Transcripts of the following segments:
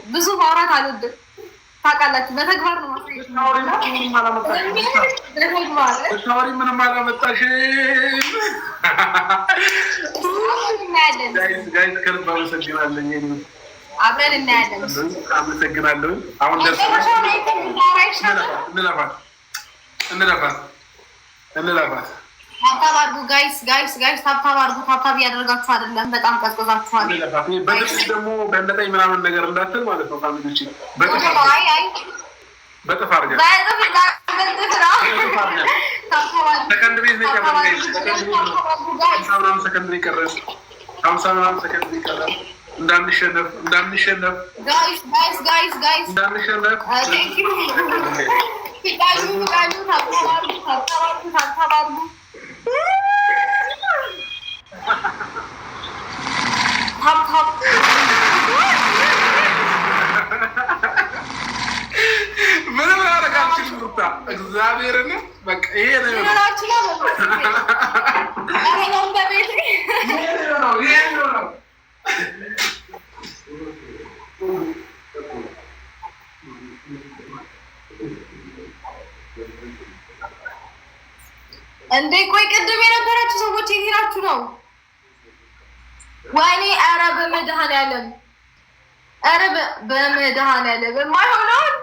ብዙ ማውራት አልወድም ታውቃላችሁ። በተግባር ነው ታወሪ ምንም አላመጣሽ። ጋይዝ ከልብ አመሰግናለኝ። አብረን እናያለን። አመሰግናለሁ። አሁን እንለፋት ታብታብ አድርጉ ጋይስ ታብታብ አድርጉ። ታብታብ እያደረጋችሁ አይደለም፣ በጣም ቀዝቅዛችኋል። በጥፍ ደግሞ በለጠኝ ምናምን ነገር እንዳትል ማለት ነው። ፋሚሊዎች በጥፍ አድርገን ሰከንድ ቤት ነው የቀረን። ሀምሳ ምናምን ሰከንድ ይቀራል። እንዳንሸነፍ እንዳንሸነፍ ምንም ላደርግ አልችልም። ሩታ እግዚአብሔርን በቃ ይሄ ነው እንዴ? ቆይ ቅድም የነበራችሁ ሰዎች የሄዳችሁ ነው? ወይኔ! ኧረ በመድኃኒዓለም ኧረ በመድኃኒዓለም የማይሆነውን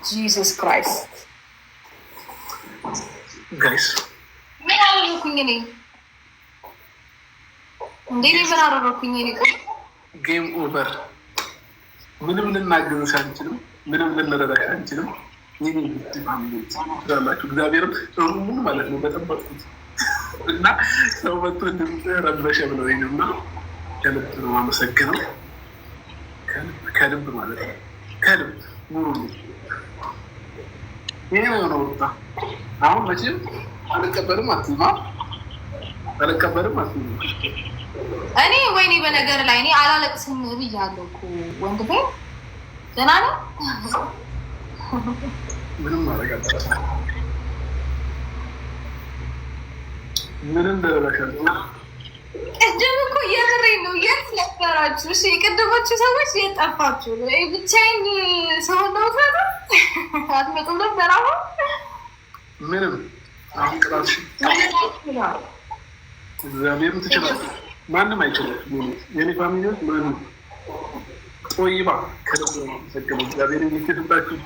ጂሰስ ክራይስት ጋይስ ምን አደረኩኝ እኔ? እንዴ ምን አደረኩኝ እኔ? ጌም ኦቨር። ምንም ልናግዝሽ አንችልም፣ ምንም ልንረዳሽ አንችልም። ይህ ፋሚሊዎች እግዚአብሔርም ሩሙን ማለት ነው በጠበቅኩት እና ሰው መቶ ድምፅ ረብረሸ ብለውኝ ነው እና ከልብ ነው አመሰግነው። ከልብ ማለት ነው ከልብ ሙሉ ይሄ ነው ነው ወጣ። አሁን መቼም አልቀበልም አትማ አልቀበልም አትማ እኔ ወይኔ በነገር ላይ እኔ አላለቅስም ብያለሁ እኮ ወንድሜ። ደህና ነው ምንም ማድረግ አልችልም። ምንም ደረሻለሁ። ቅድም እኮ የምሬን ነው። የት ነበራችሁ? እሺ የቅድሞቹ ሰዎች የት ጠፋችሁ? ብቻዬን ሰው ነው ታታ አትመጡም ነበር። አሁን ምንም አሁን ቅጣትሽ እግዚአብሔርን ትችላለህ። ማንም አይችልም። የኔ ፋሚሊዎች ማንም ጦይባ ከደስ ተሰከሙ እግዚአብሔር የሚከታችሁ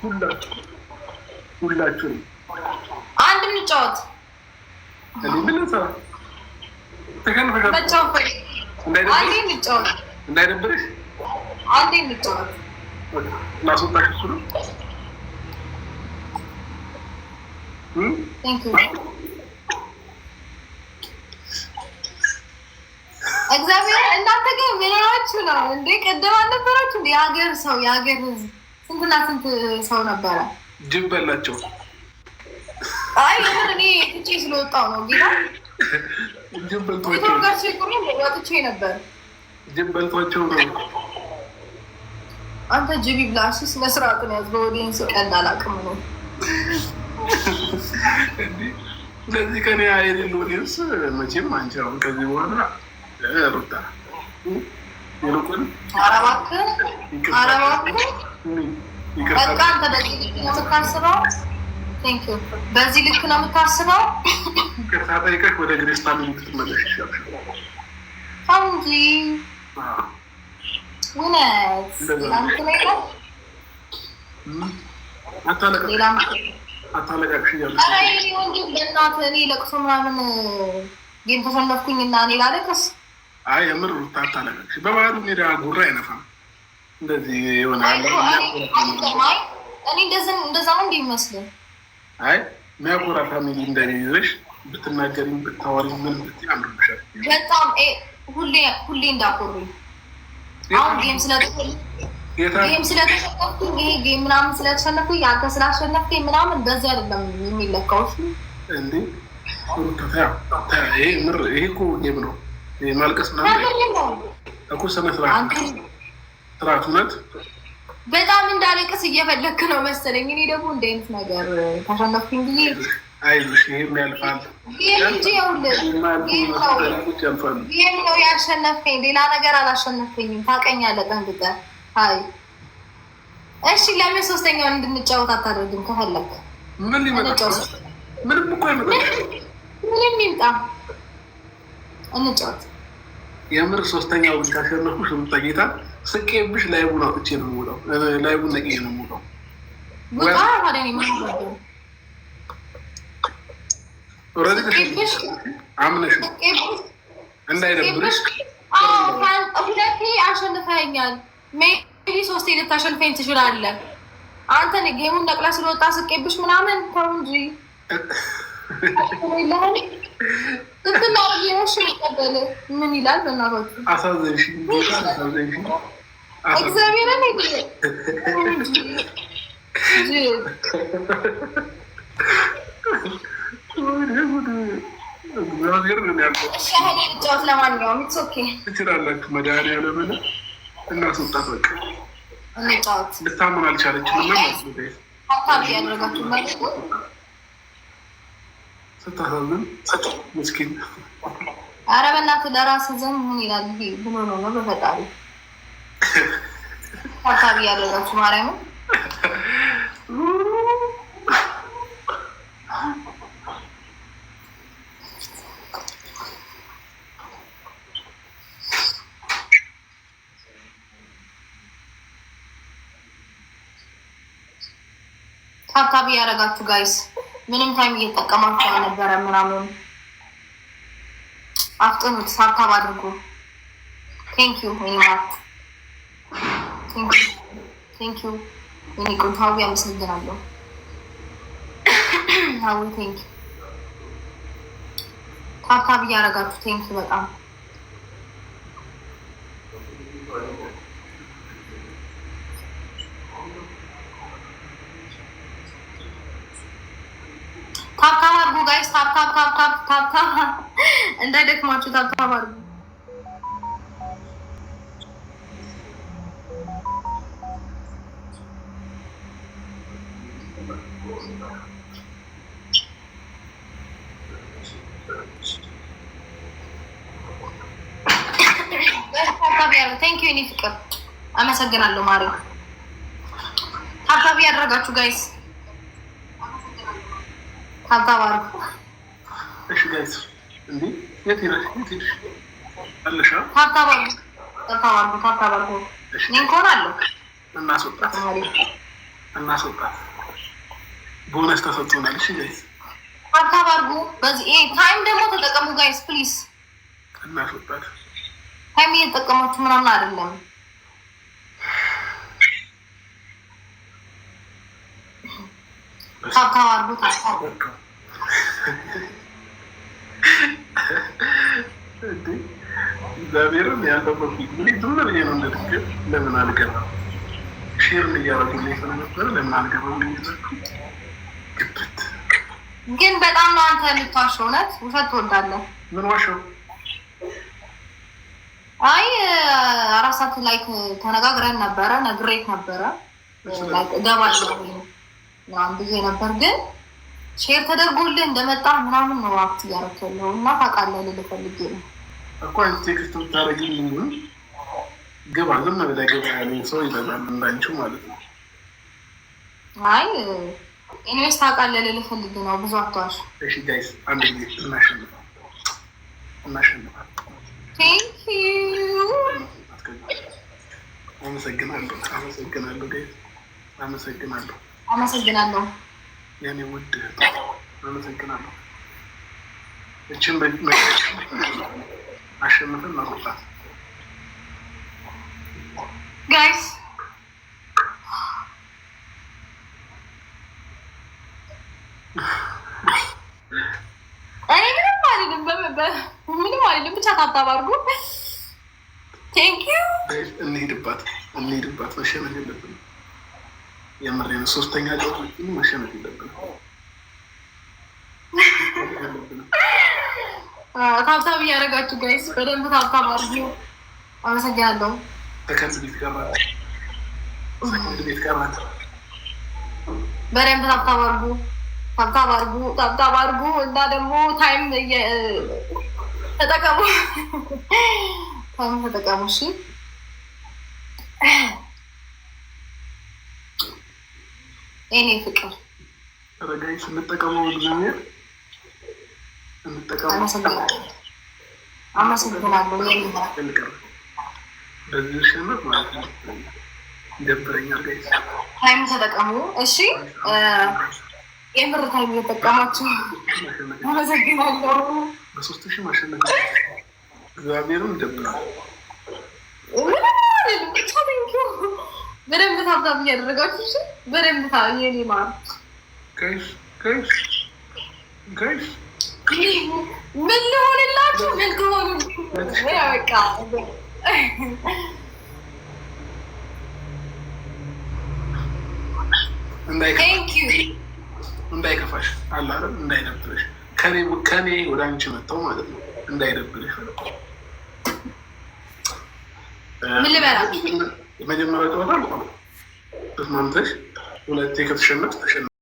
ሁላችሁ አንድ እንጫወት። እኔ ምን ሰራ ተከንፈካ ተጫወት። አንዴ እንጫወት። እንዳይደብርሽ አንዴ እንጫወት። ላስወጣሽ እሱ ነው። ቴንክ ዩ እግዚአብሔር። እናንተ ግን ምን ሆናችሁ ነው እንዴ? ቅድም አልነበራችሁ እንዴ? የሀገር ሰው የሀገር ህዝብ ስንትና ስንት ሰው ነበረ። ጅብ በላቸው። አይ የምር እኔ ትቼ ስለወጣው ነው ጌታ። ጅብ በልቷቸው ወጥቼ ነበር። ጅብ በልቷቸው ነው። አንተ ጅብ ብላሽ ስነስርዓትን ያዝ። በወዲንስ ቀልድ አላውቅም ነው ስለዚህ ከኔ የሌለ ወዲንስ መቼም አንቺ አሁን ከዚህ በኋላ ሩታ ይልቁን አረባክ በቃ አንተ በዚህ ልክ ነው የምታስበው። ቴንክ ዩ። በዚህ ልክ ነው የምታስበው። ከታ ጠይቀሽ ወደ ግሬስታ ሚኒት ትመለሽ ይሻላል እንጂ እውነት ላንተ ላይ ነው አታለቃቅሽ እያሉ አይ ወንድ በእናትህ እኔ ለቅሶ ምናምን ጌም ተሸነፍኩኝ እና እኔ ላለቅስ። አይ የምር ሩታ አታለቃቅሽ። በባህሉ ሜዳ ጉራ አይነፋም። እንደዚህ የሆነ እኔ እንደዛ ነው እንዲመስልህ። አይ የሚያኮራ ፋሚሊ እንደሚይዘሽ ብትናገሪም ብታወሪ ምን ብትይ አምርብሻል። በጣም ሁሌ እንዳኮሩኝ አሁን ጌም ስለተሸነፍኩኝ ይሄ ጌም ምናምን ስለተሸነፍኩኝ አንተ ስላሸነፍኩኝ ምናምን በዚህ አይደለም የሚለካው እንዴ ሩታ። ይሄ እኮ ጌም ነው። ማልቀስ ምናምን እኮ ስነ ስርዓት እውነት በጣም እንዳለቅስ እየፈለክ ነው መሰለኝ። እኔ ደግሞ እንደ አይነት ነገር ተሸነፍኩኝ ብዬ አይዞሽ ይሄም ያልፋል። ይህም ነው ያሸነፈኝ፣ ሌላ ነገር አላሸነፈኝም። ታውቀኛለህ ጠንቅቀህ። አይ እሺ፣ ለምን ሶስተኛውን እንድንጫወት አታደርግም? ከፈለግ ምን ሊመጣ ምንም እኮ ምንም ይምጣ እንጫወት። የምር ሶስተኛው ካሸነፉሽ ጌታ ስቄብሽ ላይቡን አውጥቼ ነው የምውለው። ላይቡን ነቅዬ ነው የምውለው። አምነሽ እንዳይደብርሽ። ሁለቴ አሸንፈኸኛል። ሜቢ ሶስቴ ልታሸንፈኝ ትችላለህ። አንተን ጌሙን ነቅላ ስለወጣ ስቄብሽ ምናምን ተው እንጂ ይቀበል ምን ይላል? በእናቶቹ አሳዘንሽ። እግዚአብሔርን ጫወት። ለማንኛውም ትችላላችሁ። መድኃኒዓለምን እናስወጣት። በቃ እንጫወት። ልታመን አልቻለችም እና ያደረጋችሁ ስታሳዝን ምስኪን። ኧረ በእናትህ ለራስህ ዘን ምን ይላል ብሎ ነው በፈጣሪ ታታቢ ያደረጋችሁ ማርያምን ታታቢ ያደረጋችሁ ጋይስ። ምንም ታይም እየተጠቀማችሁ አልነበረ ምናምን። አፍጥኑት፣ ታብታብ አድርጉ። ቴንክ ዩ ሚኒማርት፣ ቴንክ ዩ ሚኒ ቁንታዊ። አመሰግናለሁ ሀዊ፣ ቴንክ ዩ። ታብታብ እያደረጋችሁ ቴንክ ዩ በጣም ታብታብ አድርጉ ጋይስ። ታብታብ እንዳይደክማችሁ ታብታብ አድርጉ። ቴንክ ዩ እኔ ፍቅር አመሰግናለሁ። ማሪ ታብታብ ያደረጋችሁ ጋይስ ታብታብ አድርጉ። እሺ ጋይስ እንዴ የት ሄደሽ አለሽ? ታብታብ አድርጉ። እኔ እንኳን አለሁ። እናስወጣት ቦነስ ተሰጥቶናል። እሺ ጋይስ ታብታብ አድርጉ። በዚህ ታይም ደግሞ ተጠቀሙ ጋይስ ፕሊዝ። እናስወጣት። ታይም እየተጠቀማችሁ ምናምን አይደለም። ታብታብ አድርጉ። እግዚአብሔርን ያለበት ዝም ብዬ ነው እንደትክክል ለምን አልገባም? ሼር እያደረጉልኝ ስለነበረ ለምን አልገባም? ግብት ግን በጣም ነው አንተ የምትዋሸው። እውነት ውሸት ትወዳለህ። ምን ዋሸው? አይ 4 ሰዓት ላይ ተነጋግረን ነበረ፣ ነግሬት ነበረ እገባለሁ ምናምን ብዬ ነበር። ግን ሼር ተደርጎልህ እንደመጣ ምናምን ነው አክት እያደረክ ያለው እና ታውቃለህ ልልህ ፈልጌ ነው እኮ። አንተ ቴክስት ብታደርጊልኝ ግባ ዝም ብለህ ግባ ያለኝ ሰው ይበዛል እንዳንቺው ማለት ነው። አይ ኢንቨስት ታውቃለህ ልልህ ፈልጌ ነው። ብዙ አትዋሽ። እሺ ጋይስ አንድ ጊዜ እናሸንፋለን። ቴንክ ዩ አመሰግናለሁ ጋይስ አመሰግናለሁ የኔ ውድ አመሰግናለሁ። እችን አሸንፈን ማውጣት ጋይስ ምንም አይደለም። ብቻ ታብታብ አድርጉ። ቴንክ ዩ እንሂድባት። መሸነፍ የለብንም። የምሬን ሶስተኛ ጨዋታችን መሸነፍ የለብንም። ታብታብ እያደረጋችሁ ጋይስ በደንብ ታብታብ አድርጉ። አመሰግናለሁ። ሰከንድ ቤት ቀራት። በደንብ ታብታብ አድርጉ። ታብታብ አድርጉ እና ደግሞ ታይም ተጠቀሙ። ታይም ተጠቀሙ። እሺ እኔ ፍቅር ረጋይ ስንጠቀመው እግዚአብሔር አመሰግናለሁ። በዚህ ሸመት ማለት ነው። ይደብረኛል። ጋይስ ታይም ተጠቀሙ። እሺ የምር ታይም እየተጠቀማችሁ አመሰግናለሁ። በ3000 ማሸነፍ እግዚአብሔርም ይደብራል። በደንብ ታብታብ እያደረጋችሁ በደንብ የኔ ማር ጋይስ ምን ልሆንላችሁ? ምን ከሆኑ በቃ እንዳይከፋሽ አለ አይደል? እንዳይደብርሽ ከኔ ወደ አንቺ መጣው ማለት ነው። እንዳይደብርሽ ምን ልበላችሁ? የመጀመሪያ ጨዋታ ተስማምተሽ ሁለቴ ከተሸነፍሽ ተሸነፍሽ።